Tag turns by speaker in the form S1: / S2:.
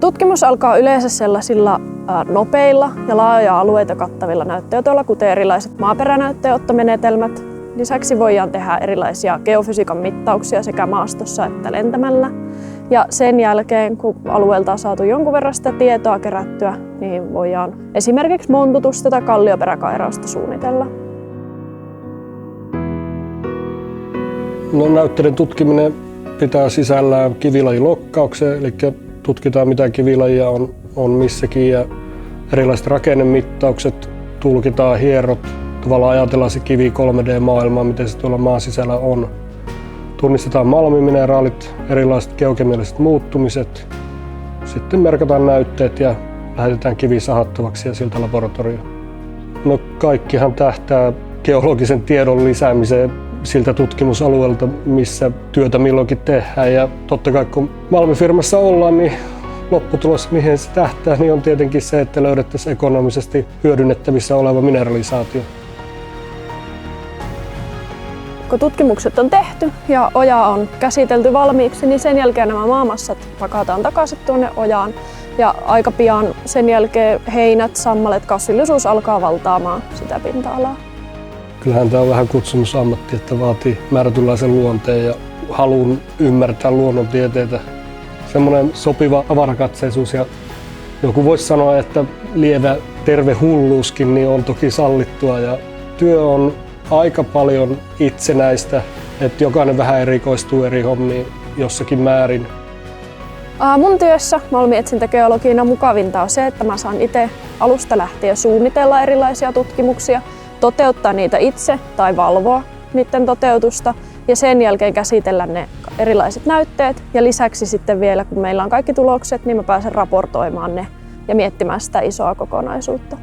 S1: Tutkimus alkaa yleensä sellaisilla nopeilla ja laajoja alueita kattavilla näytteenotoilla, kuten erilaiset maaperänäytteenottomenetelmät. Lisäksi voidaan tehdä erilaisia geofysiikan mittauksia sekä maastossa että lentämällä. Ja sen jälkeen, kun alueelta on saatu jonkun verran sitä tietoa kerättyä, niin voidaan esimerkiksi montutusta tai kallioperäkairausta suunnitella.
S2: No, näytteiden tutkiminen pitää sisällään kivilajilokkauksen, eli tutkitaan mitä kivilajia on missäkin ja erilaiset rakennemittaukset, tulkitaan hierrot, tavallaan ajatellaan se kivi 3D-maailmaa, miten se tuolla maan sisällä on. Tunnistetaan malmimineraalit, erilaiset geokemialliset muuttumiset, sitten merkataan näytteet ja lähetetään kivi sahattavaksi ja siltä laboratorioon. No, kaikkihan tähtää geologisen tiedon lisäämiseen siltä tutkimusalueelta, missä työtä milloinkin tehdään. Ja totta kai kun Malmifirmassa ollaan, niin lopputulos, mihin se tähtää, niin on tietenkin se, että löydettäisiin ekonomisesti hyödynnettävissä oleva mineralisaatio.
S1: Kun tutkimukset on tehty ja oja on käsitelty valmiiksi, niin sen jälkeen nämä maamassat pakataan takaisin tuonne ojaan. Ja aika pian sen jälkeen heinät, sammalet, kasvillisuus alkaa valtaamaan sitä pinta-alaa.
S2: Kyllähän tämä on vähän kutsumusammatti, että vaatii määrätynlaisen luonteen ja halun ymmärtää luonnontieteitä. Semmoinen sopiva avarakatseisuus ja joku voisi sanoa, että lievä terve hulluuskin niin on toki sallittua. Ja työ on aika paljon itsenäistä, että jokainen vähän erikoistuu eri hommiin jossakin määrin.
S1: Mun työssä malminetsintägeologina mukavinta on se, että mä saan itse alusta lähtien suunnitella erilaisia tutkimuksia, toteuttaa niitä itse tai valvoa niiden toteutusta ja sen jälkeen käsitellä ne erilaiset näytteet. Ja lisäksi sitten vielä, kun meillä on kaikki tulokset, niin mä pääsen raportoimaan ne ja miettimään sitä isoa kokonaisuutta.